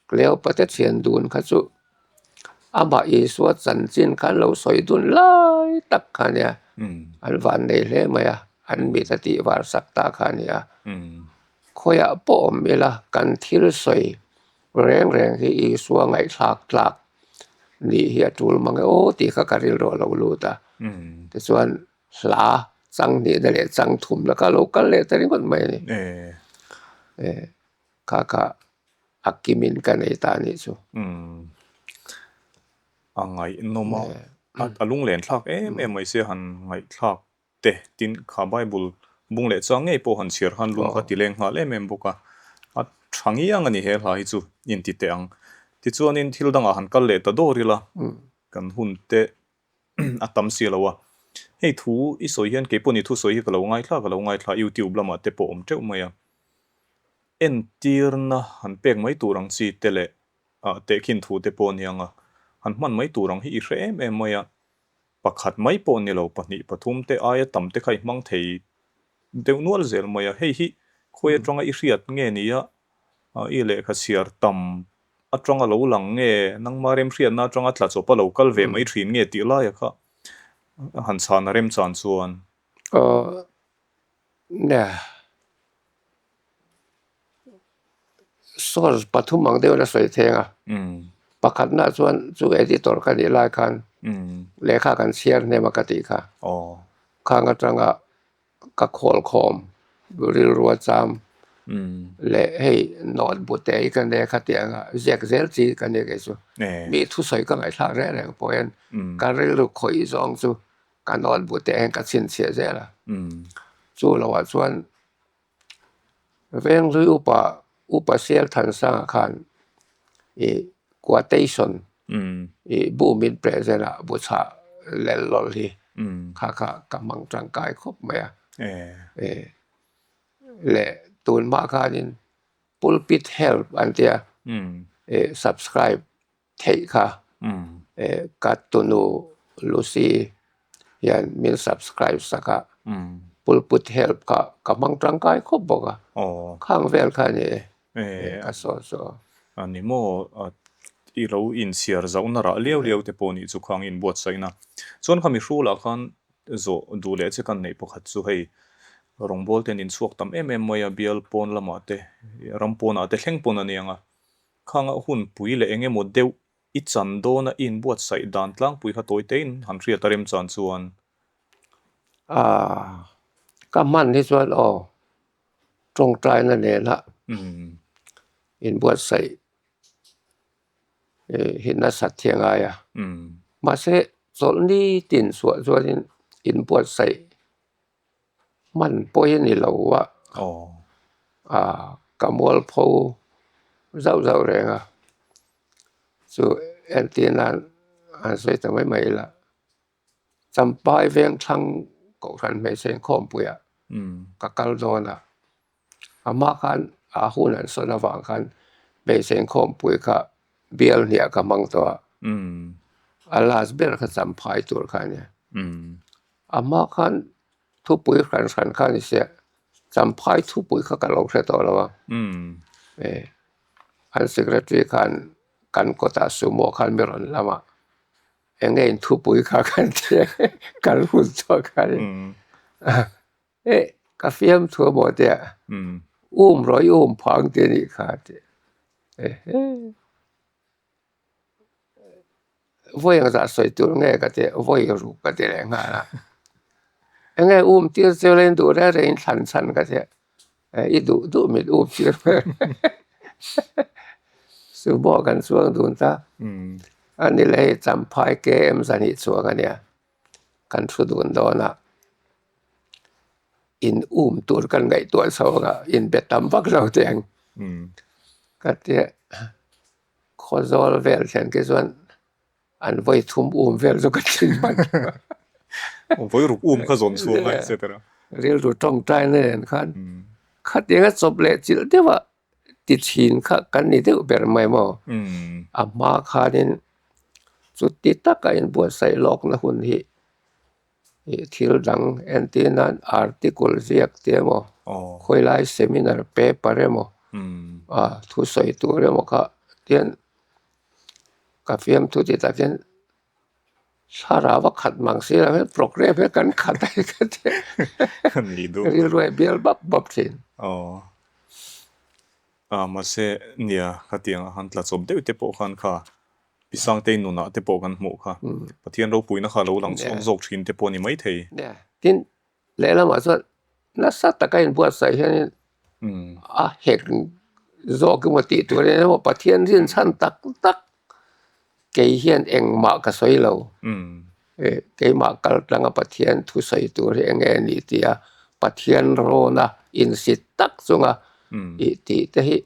kleo pa te chen dun kha chu ama i suwa chan chin khan lo soi dun lai tak khan ya an van nei le ma ya an mi ta ti war sak ta khan ya khoya po mi la kan thil soi reng hi i suwa ngai thak ni hi atul mang o ti kha karil ro lo lu ta te chuan hla chang ni da le chang thum la ka lo kal le ta ring kon mai ni ka akimin ka nei ta ni chu angai noma alung len thak mai se han ngai thak te tin kha bible bung le chang ngei po han chir han lung kha tileng ha le mem boka a thangi ang ani he lai chu in ti te ang ti chuan in thil danga han kal le ta dorila kan hun te atam si lawa hei thu I soi hian ke poni thu soi hi ka lo ngai thla YouTube lama te po om teu maya en tirna han pek mai turang chi tele te khin thu te pon yanga han man mai turang hi re em maya pakhat mai pon ni lo pahni pathum te aya tam te khai mang thei deu nual zel maya hei hi khoya tronga I riat nge nia I le kha siar tam atronga lo lang nge nang marem riat na tronga tla chopa lo kal ve mai thin nge ti la ya kha han chan rem chan chuan nè source ปฐุมมังเดวนะสวยเทงประคัดหน้าส่วนจูเอดิตอร์กันหลายคันเลขากันเชียร์ในมกติค่ะข้างกตรังกะโคลคอมริลรัวจามและให้นอดบุเตกันเดคเตียงแจกเซลจีกันเดกซุมีทุสอยก็ไม่ทาแรงๆปอยกันริลคอยซองซุกันนอดบุเตกันสินเสียเซละจูละว่าส่วนเว้งหรืออุปเสียทันสังคันquotation บูมินเปรเซละบุษาเลลอลีค่ะกำลังจังกายครบไหมและตูนมาคานิน pulpit help อันเตียsubscribe เทค่ะกัตตุนูลูซียันมิน subscribe สักpulpit help กำลังจังกายครบบ่ข้างเวลค่ะนี่ก็โซอันนี้โมอีเราอินเสียร์จะอุนระเลี้ยวๆแต่ปนี่จุกขังอินบวชใส่นะส่วนคำมีรู้ละกันจะดูแลจะกันในพวกหัดสุให้รองบอลเทนินสวกตำมวยเบียลปนละมาเตรำปนอาเตเข่งปนอันนี้อ่ะข้างหุ่นปุยเลยเองโมเดลอิจันโดนะอินบวชใส่ด่านล่างปุยขัดตัวเต็นหันเรียตเริมจันส่วนก็มันที่ส่วนตรงใจนั่นเองละอินบวชใส่เห็นนัสัตเทียงไงมาเสสนนี้ตินส่วนอินบวชใส่มันป่วยนี่เราว่ากำมวลพูเจ้าแรงสู่แอนตีนั้นอันสวยแต่ไม่ละจำปายเวียงทั้งก็กันไม่เส้นข้อมปุยกับกัลโดนอามากันหุ่นอันสนวังกันไม่เส้นข้อมปุยกับเบียลเนี่ยกับมังตัวลาสเบลก็จำปายตัวกันเนี่ยอามากันทุกปุยกันนี่เสียจำพายทุกปุยเขากันลงเสตัวแล้วอันสิกรตรีกันกตาสุโมกันไม่รอนละมาเองทุกปุยเขากันเทียกันหุ่นตัวกันกาเฟียมทัวหมดเนี่ยร้อยพังเตียนี่ขาดว่ายังจะสวยตัวไงก็จะว่ายังรู้ก็จะแรงนะไงที่จะเล่นดูได้เรียนสันก็จะอีดูไม่เชื่อสู้บอกกันส่วนดูนตาอันนี้เลยจำพายเกมสนิทส่วนกันเนี่ยกันสุดนโดนะอินตัวกันไงตัวสองอินเบ็ดตำพักเราแจงก็จะขอโซลเวลเช่นกันส่วนอันไว้ทุ่มเวลสุกันจริงมันvoi ruk ka zon chu mai etc real ru tong tai ne khan khat yenga chople chil dewa ti chin kha kan ni de ber mai mo amma khanin chutti taka in bo sai lok na hun hi thil dang antinan article ziak te mo khoi lai seminar paper mo thu soi tu re mo kha tian ka fiam thu ti ta ken sara wa khat mang se la program he kan khat ai ka te ni do ri roi bial bab thin ma se nia khatiang han tla chob deu te po khan kha pisang te nu na te po kan mu kha pathian ro puina kha lo lang chong jok thin te po ni mai thei tin le la ma so na sa ta kain buat sai hian hek zo ku ma ti tu le mo pathian rin chan tak ke hian eng ma ka soi lo ke ma kal tlang pathian thu soi tu re eng ni tia pathian ro na in sit tak chunga i ti te hi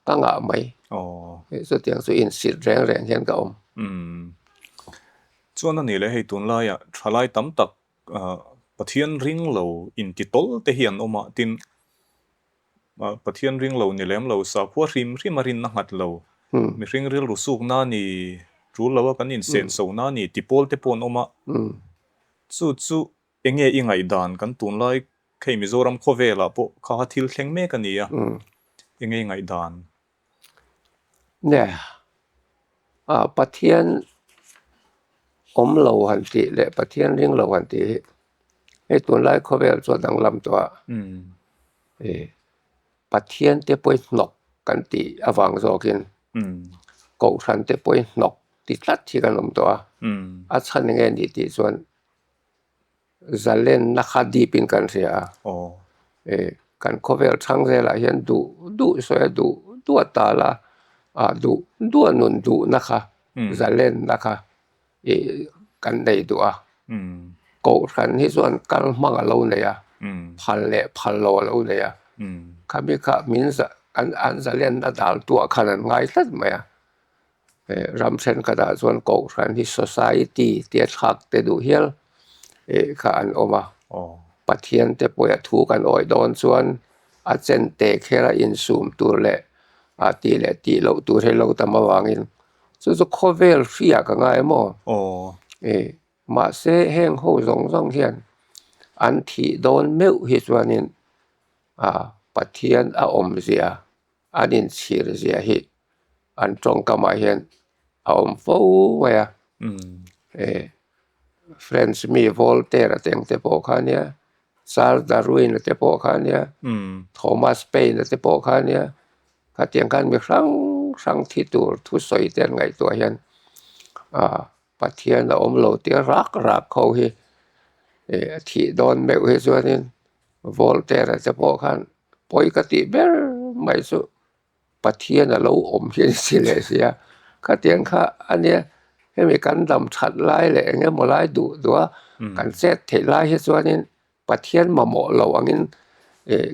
tanga mai so tiang so in sit reng hian ka chuan ani le hei tun la ya thalai tam tak pathian ring lo in ti tol te hian oma tin pathian ring lo ni lem lo sa khwa rim marin na ngat lo mi ring ril ru suk na ni rul lawa kan in sen so na ni tipol te pon oma chu enge ingai dan kan tun lai khei mizoram khovela po kha thil thleng me kan nia enge ngai dan ne pathian lo han ti le pathian ring lo han ti ei tun lai khovel cho dang lam to ปัเทียนเตป่วยนกกันติอวังโซกินกอทันเตป่วยนกติดลัดที่กันลมตัวอาชันเงินดีส่วนจะเล่นนักดีปินกันเสียกันโคเวลทั้งเวลาเห็นดูสวยดูตาละดูนุนดูนะคะจะเล่นนะคะกันได้ตัวกอทันที่ส่วนกันมังเราเนี่ยพันเละพันโลเราเนี่ยข้ามีข้ามินส์อันจะเล่นดาลตัวขนาดง่ายสักไหมรำเส้นกระดาษส่วนกอทันที่ society เตียชักเตดูเฮียลข้าอันออกมาปะเทียนเตป่วยถูกันอ้อยโดนส่วนอาเจนเตเคราอินซูมตัวเละตีเละตีเราตัวให้เราตามาวางินสุดโคเวลเสียกันง่ายมั้งมาเสแห้งโหสองเฮียนอันที่โดนเมวฮิสวานินปะเทียนอมเสียอันนินชีรเสียฮิอันตรงกมาเฮียนอมฟูไว้Friends mi Voltaire te pokania Charles Darwin te pokania Thomas Paine te pokania กะเตียงกันมีครั้งที่ตัวทุสอยเตียนไงตัวเฮียนปะเทียนอมโลติรักเขาฮิที่โดนเมวฮิสวานิน Voltaire te pokan ปอยกะติเบลไม่สุปะเทียนเราอมเฮียนสิเลเสียกะเตียงค่ะอันเนี้ยให้มีกันดำชัดหลายแหละอย่างเงี้ยบ่หลายดุตัวกันเซตเทหลายเฮ็ดส่วนนี้ปะเทียนมาเหมาะเราอันนี้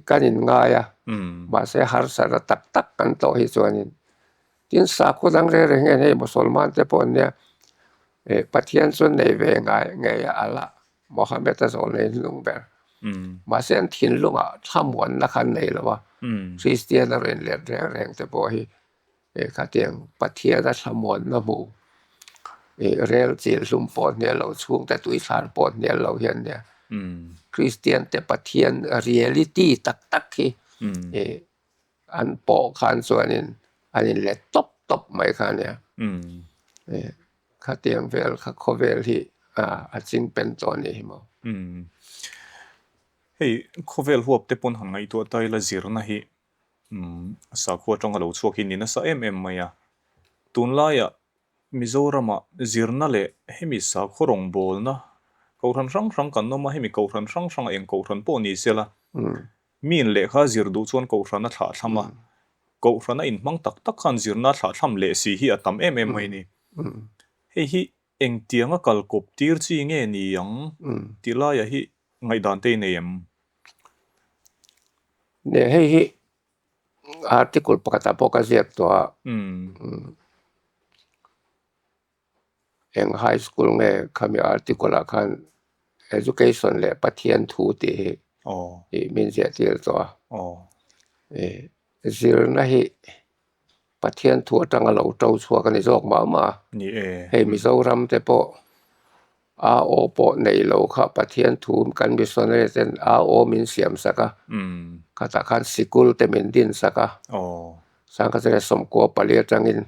กันนินง่ายมาเสหารสารตักกันต่อเฮ็ดส่วนนี้ตินสาคูดังเร่ๆให้มุสลิมานแต่ปนเนี่ยปะเทียนส่วนในเวงไงอัลละมุฮัมมัดศ็อลลัลลอฮุอะลัยฮิวะซัลลัมมาเส้นถิ่นลุงทำวันละคันในแล้วว่าคริสเตียนเรียนแรงแต่บ่ให้กะเตียงปะเทียนทำวันนะหมู่เรลจีลุมปอนเนี่ยเราช่วงแต่ตุยสารปอนเนี่ยเราเห็นเนี่ยคริสเตียนแต่ปะเทียนเรียลิตี้ตักที่อันปอคันส่วนนี้อันนี้แหละตบไม่คันเนี่ยคาเตียงเวลโคเวลที่อาจริงเป็นตอนนี้มั้งเฮ้ยโคเวลหัวเตปนหังไงตัวไตละจิรนะฮิสักหัวจงเราช่วกินนี่นะซะมายาตุนลายมิโซรามจิรนะเลให้มีสักหัวรงบอลนะกอทันรังกันnoมาให้มีกอทันรังเองกอทันปอนี่เสียละมีนเลข้าจิรดูชวนกอทันนะถาทำมากอทันนะอินมังตักคันจิรนะถาทำเลสีฮีตำไม่นี่เฮ้ยเองเตียงกัลกบตีร์จีเงี้ยนี่ยังตีลายฮิไงดานเตเนียมเนี่ยเฮ้ยarticle ปกติปกติตัวเอง high school เนี่ยเขามี article คัน education เลยปะเทียนทูติมีเสียที่ตัวสิรนะฮิปะเทียนทูตั้งเราเจ้าชัวกันในโลกมานี่ให้มิโซรัมแต่ปอโอปในเราค่ะปะเทียนทูกันมีส่วนในเส้นโอมินเสียมสักคาตาคันสิกุลเตมินดินสักสังกัดสมกัวปะเลียจังอิน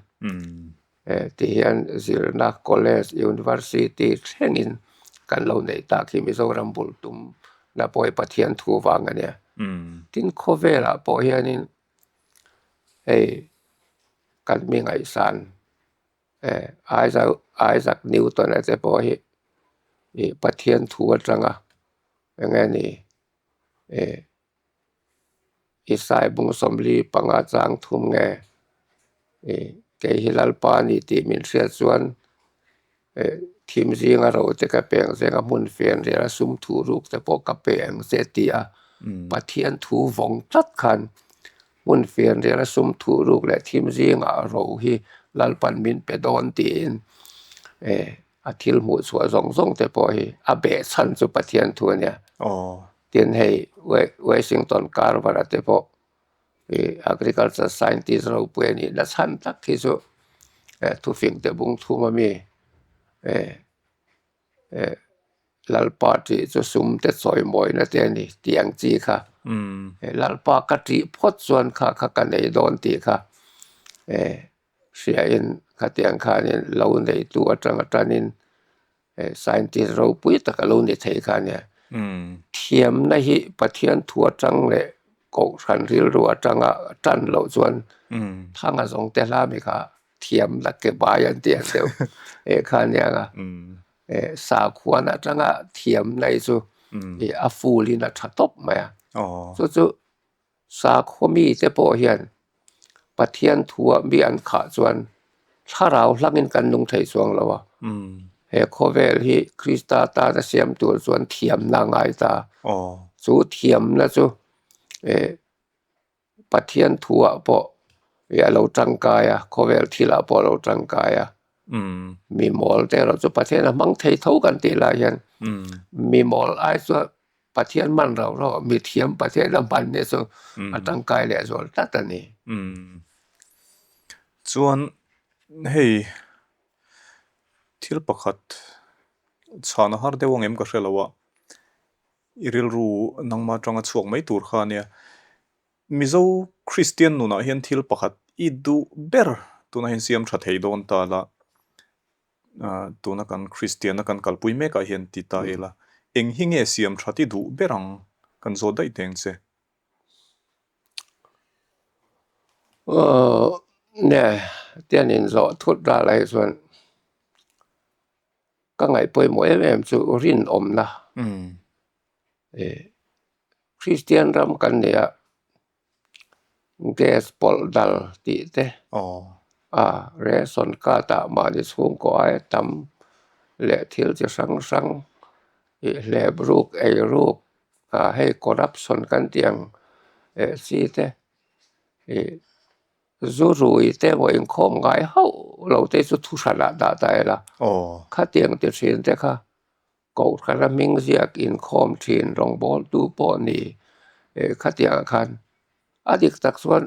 ที่เฮียนสิรนะคอลเลจยูนิเวอร์ซิตี้เทรนินกันเราในตาที่มิโซรัมบุลตุมนะปอยปะเทียนทูวางกันเนี่ยทินโคเวลาปอยเฮียนินกันมีไงสันไอซักนิวตันแต่ปอยปะเทียนทูจังอย่างงี้นี่อิสายบุงสมลีปังอาจางทุมไงเกฮิลัลปานีที่มินเสียส่วนทีมซิงเราจะกะเปงเสงมุนเฟียนเรลซุมทูรุกแต่ปกะเปงเสติอาปะเทียนทูวงตัดคันมุนเฟียนเรลซุมทูรุกและทีมซิงเราฮิลัลปันมินเปดอนตีนอาทิลหมู่สัวสงแต่ปอยอาเบชันสุปะเทียนทูเนี่ยเตียนให้เวชิงตันการวาระแต่ปagriculture scientist เราป่วยนี่ละชันตักที่สุทุฟิงแต่บุงทุมามีลัลปาที่จะสุมแต่ซอยมอยนะเตียนี่เตียงจีค่ะลัลปากะติพดส่วนค่ะกันในโดนตีค่ะเสียอินค่ะเตียงค่ะนี่เราในตัวจังตานินscientist เราป่วยตะกะเราในไทยค่ะเนี่ยเทียมนะฮิปะเทียนทั่วจังเลย ko san ril ru atanga tan lo chuan ๆ thang a zong te la mi kha thiam la ke ba yan te deu khan ya nga สาควรจังเทียมในสุอาฟูลินทัตบมาสุสาควมีเจโปเฮียนปะเทียนทัวมีอันขาจวนถ้าเราลังกันนุงไทยสวงแล้วโคเวลฮีคริสตาตาเสียมตัวส่วนเทียมนางไอตาสุเทียมนะสุปะเทียนทัวปอเราจังกายโคเวลที่ละปอเราจังกายมีมอลแต่เราจะประเทศมังไทยเท่ากันตีละยันมีมอลไอ้ส่วนประเทศมันเรามีเทียมประเทศลำพันเนี่ยส่วนตั้งกายแหละส่วนตัดนี่ส่วนเฮ้ยที่ประคัดชานะฮาร์เดวงเอ็มก็เชื่อแล้วว่าอิริลรูนังมาจังช่วงไม่ตูร์ขาเนี่ยมิโซคริสเตียนนูนะเห็นที่ประคัดอีดูเบอร์ตัวนั้นเห็นเสียมชัดให้โดนตาละตัวนักการคริสเตียนนักการกัลปุยเมกาเห็นติตาเอละเองหิงเอเสียมชัดที่ดูเบรังกันโซได้เต็งเสเนี่ยเตียนินโซทุดอะไรส่วนก็ไงป่วยหมวยแม่มสุรินอมนะคริสเตียนรำกันเนี่ยเกสปอลดัลติเตเรสอนกาตามาดิสุงก็ไอ้ตำเลทิลจะสังเลบรูกรูกให้คอร์รัปชันกันเตียงสิเตจูรุยเตว่าอิงคงไงเฮาเราเตสุทุชนะดาตายละข้าเตียงติสินเตค่ะกูคารามิงเสียกอินคอมทีนรองบอลตูปอนี่ข้าเตียงคันอดิกตักส่วน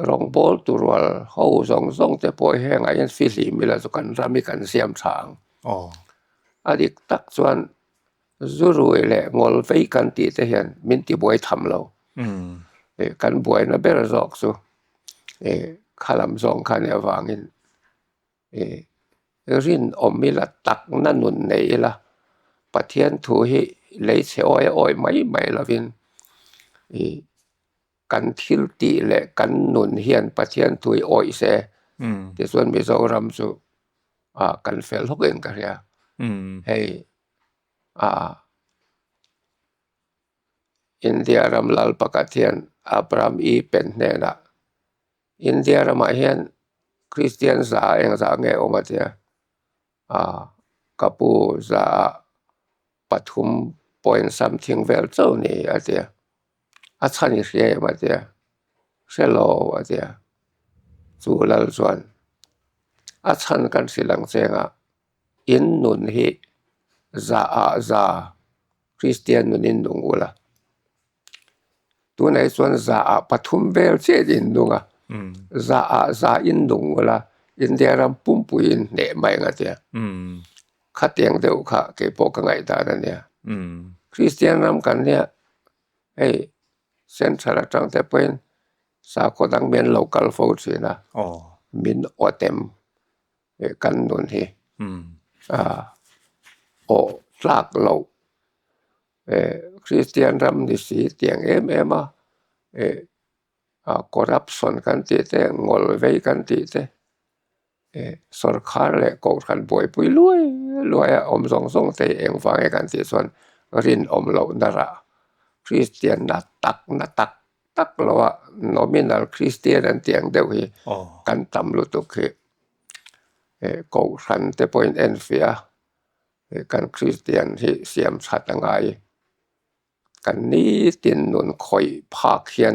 รองบอลตัวเฮาสองแต่ปอยแห้งไอ้ยันฟิลิมิละสุกันรามิกันเสียมทางอดิกตักส่วนจูรุยแหละงอลไฟกันติเตเห็นมินติบวยทำเรากันบวยนะเบรซอกสุคาลัมสองคันวางินรินอมมิละตักนั่นนุนไหนละปะเทียนถูหิเลยเสอ้อยไม่ละวินกันทิลติและกันนุนเฮียนปะเทียนถูอ้อยเสที่ส่วนมิโซรัมสุกันเฟลฮกเองกะเรียให้อินเดียรัมลาลปะกะเทียนอับรามอีเป็นแน่นะอินเดียรามาเฮียนคริสเตียนสาเองสาเงอมาเตียกะปูสาปฐุม point something well เจ้านี่อาเตียอาชันเสียมาเตียเสโลอาเตียจูลัลส่วนอาชันกันสิลังเซงอินนุนฮิซาคริสเตียนนุนินดุงอุละตัวไหนส่วนซาปฐุมเวลเจดินดุงซาอินดุงอุละอินเดียรัมปุ่มปุยเนไม่งะเตียขัดเตียงเดียวค่ะเกปกไงตานั่นเนี่ยคริสเตียนรำกันเนี่ยเส้นสารจังแต่เป็นสาโคดังเมียน local vote สินะมินอเต็มกันนุนฮีลากเราคริสเตียนรำดิสีเตียงคอร์รัปชันกันติเตงอลเวกันติเตสรคาและกองกันป่วยปุยรวยอมสองเตเองฟังกันติส่วนรินอมเรานระคริสเตียนนัตักเราnominal คริสเตียนอันเตียงเดียวกันตำลุตุคืกองกันเตปอยน์เอ็นเฟียกันคริสเตียนที่เสียมชัดงไงกันนี้ตินนุนคอยภาคเขียน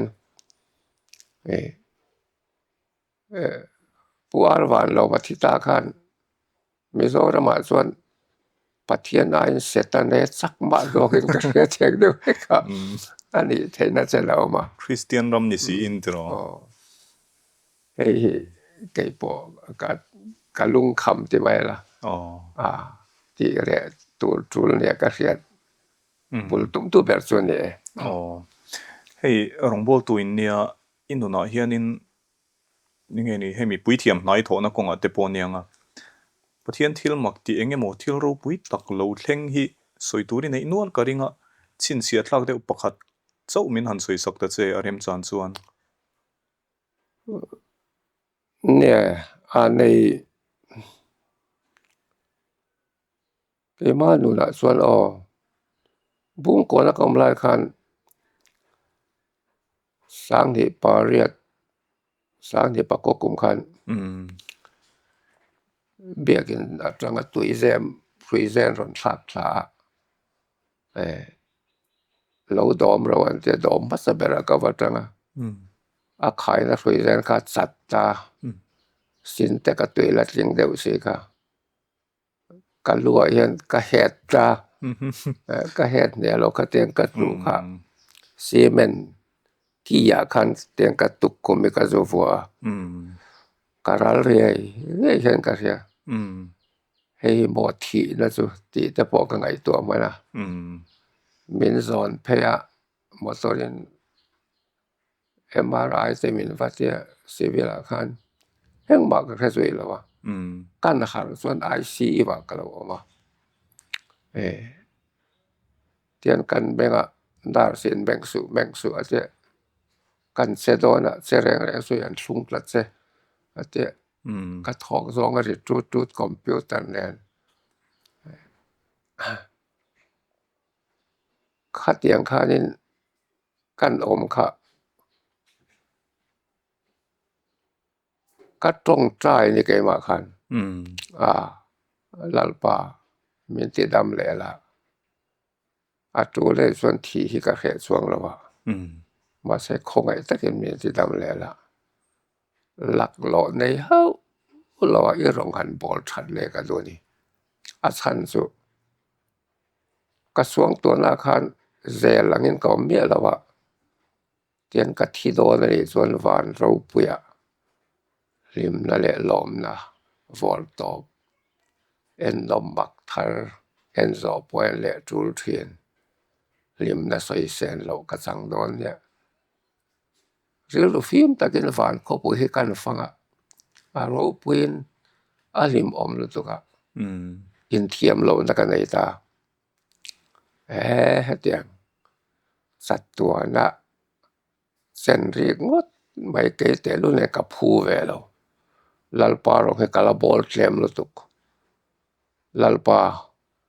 ผู้อารวานเรามาที่ตาคันมิโซรามาส่วนปะเทียนไอเสตันเนสักมาโลกินกันเช็คด้วยครับอันนี้เทน่าจะเรามาคริสเตียนรัมนิสีอินทรเกี่ยวกับการลุงคำที่ไว้ละที่เรียกตัวเนี่ยก็เรียกบุลตุ้มตัวแบบส่วนเนี่ยรองบอลตัวเนี่ยอินโดนีเซียนี่ไงนี่ให้มีปุ๋ยเทียมน้อยโถนะกงเตปอนยังประเทศที่มักที่เองโมที่เราปุ๋ยตักโลเท่งฮีสวยตัวนี้ในนวลกระดิ่งชินเสียทลักเดียวประคัด chau min han soi sak ta che arem chan chuanเนี่ยในcái mà nu là xuân buông có nó cầm lại khan sáng thì Paris sáng thì Bắc Quốc khan biết cái trong cái tuổi gen rồi thả lâu đom rồi anh thì đom bắt sẽ bera cái vật trong khai nó tuổi gen cái chặt ta xinแต่cái tuổi là tiếng đều gì cả cái lúa hiện cái hạt ta cái hạtเนี่ยเราก็tiếng cái trụค่ะซีเมนต์ที่อยากคันtiếng cái tục của mình cái dầu vua cái raเลยเห็นกันเนี่ยให้หมดที่นะจุที่จะบอกกันไงตัวมันนะมินซอนเพยะหมดส่วน MRI จะมินว่าที่สิวิลาคันแห่งมากก็แค่สวยแล้ววะกันหันส่วน IC ว่าก็แล้วว่าเตียนกันแบ่งดาร์สินแบ่งสุอาจจะกันเสดอนเสแรงสวยอันสูงลัดเสอาจจะกระทอกซองก็สิจุดคอมพิวเตอร์แน่คัดเตียงค่านี้กันอมค่ะกัดตรงใจนี่ไกมาคันลัลปามินติดำแลละอาตูเลยส่วนที่ที่กระเขตสวงแล้วว่ามาใช้คงไอ้ตะเกินมินติดำแลละหลักหลอในเฮาเราอีรองหันบอลชัดเลยกันตัวนี้อาชันสุกระทรวงตัวนาคารเซลหลังนี้ก็มีแล้วว่าเตียนกะทิโดในส่วนวานเราปุยริมนั่นแหละลมนะวอลตอบเอ็นลมบักทาร์เอ็นซอปวยและจูลเทียนริมนะสอยเซนเรากระสังโดนเนี่ยเรื่องฟิล์มตะกินวานเขาปุยให้กันฟังเราปุยริมอมลุตุกะอินเทียมเราตะกันในตาเตียงสัตว์ตัวนะเส้นเรียกงดไม่เกยแต่รุ่นในกับผู้เวลาลัลปาเราให้กะละบอลเคลมลุตุกลัลปา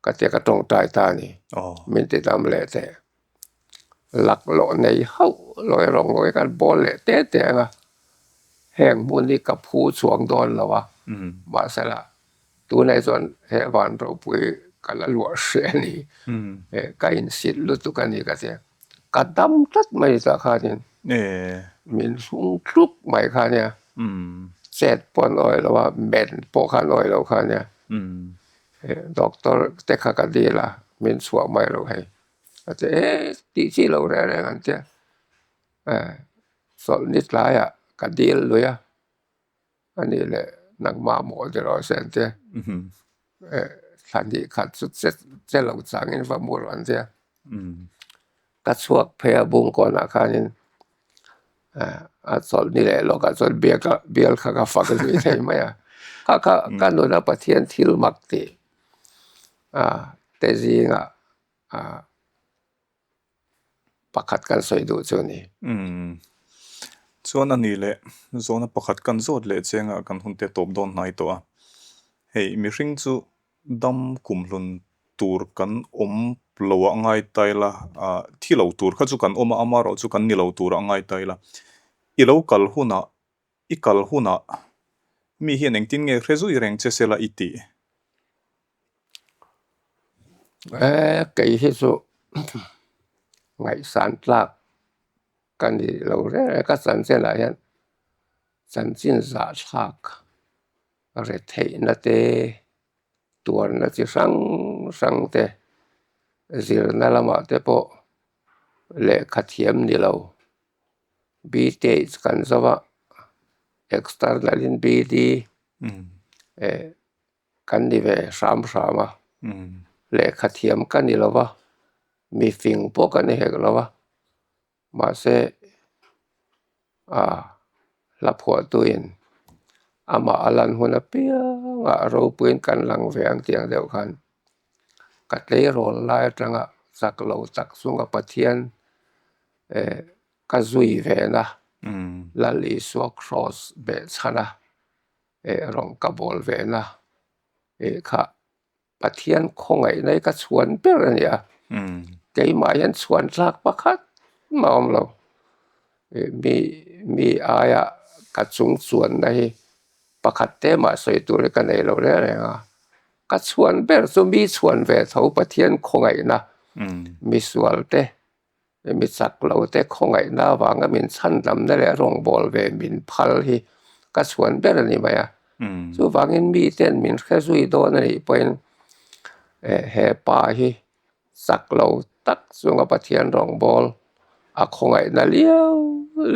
กะเตกะตรงใต้ตานี่มินติตามแลแต่หลักโลในเฮาลอยรองไว้กันบอลแหละแต่งแห่งบุญนี่กับผู้สวงดอนแล้ววะว่าซะละตัวในส่วนแห่วานเราปุยกันละหลวเสนี่กะอินสิลุตุกันนี่กะเตกะดำตัดไม่สาขานี่มินสูงครุกไม่ค่ะเนี่ยเสร็จปอนอ้อยแล้วว่าแม่นปอคันอ้อยแล้วค่ะเนี่ยด็อกเตอร์แต่ค่ะก็ดีล่ะมินสวไม่เราให้อาจจะติสิเราแรงอันเจ้สอนนิดหลายก็ดีเลยอันนี้แหละนักมาหมอจะรอเส้นเจ้ทันทีขัดสุดเสร็จเราสั่งอินฟามูรันเจ้กัดสวกเพยบุงก่อนค่ะนี่สอนนี่แหละเราก็สอนเบียลค่ะฟังกันไม่ได้มั้ยค่ะกันโดนประเทศที่มักติแต่จริงประคัดกันสวยดูจนี่ส่วนอันนี้แหละส่วนประคัดกันโซดเลยเจงกันหุ่นเตตบโดนไหนตัวเฮ้ยมีริงจูดำกุมลุนตูร์กันปลัวง่ายไตละที่เราตูร์เขาจุกันอามาเราจุกันนี่เราตูร์ง่ายไตละอีเรากัลหุนะมีเห็นเองตินเงเรซุอีเรงเจเซละอิติไก่ที่สุไงสารลากกันที่เราเรียกสันเสละยันสันสินสาชากเรเทนะเตตัวนะที่สังเตสิรนะละมาเตปอเลขัดเทียมนี่เราบีเตสกันซะว่า externalin BDกันนี่เว3เลขัดเทียมกันนี่แล้วว่ามีฟิงพวกกันนี่เหกแล้วว่ามาเสละผัวตัวเองมาอลันหัวนะเปียเราปืนกันหลังแหวงเตียงเดียวกันกัดเลยโรลลายจังสักเราสักสุงกับปะเทียน ka zui ve na la li so cross be chana rong ka bol ve na kha pathian khongai nei ka chuan per ania kei ma yan chuan tlak pakhat maom lo mi aya ka chung chuan nei pakhat te ma soi tur ka nei lo le nga ka chuan ber chu mi chuan ve tho pathian khongai na mi sual te mi chak lo te khongai na wanga min chan lam na le rong bol ve min phal hi ka chuan ber ani maya chu wangin mi ten min khazui don ani poin he pa hi sak lo tak chunga pathian rong bol a khongai na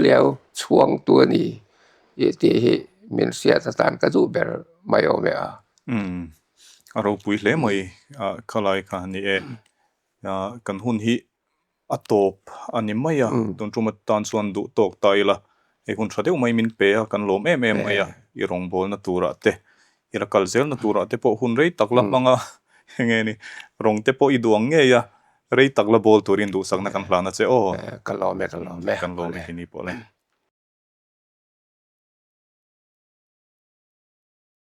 liao chuang tu ni ti hi min sia tan ka du ber mayo me a aro pui hle mai khalai kha ni kan hun hi atop ani maya don tuma tan chuan du tok taila hun thadeu mai min pe kan lom em aya I rong bol na tura te ira kalzel na tura te po hun rei takla manga nge ni rong te po iduang nge ya rei takla bol turin du sak na kan plana che kalome kini po le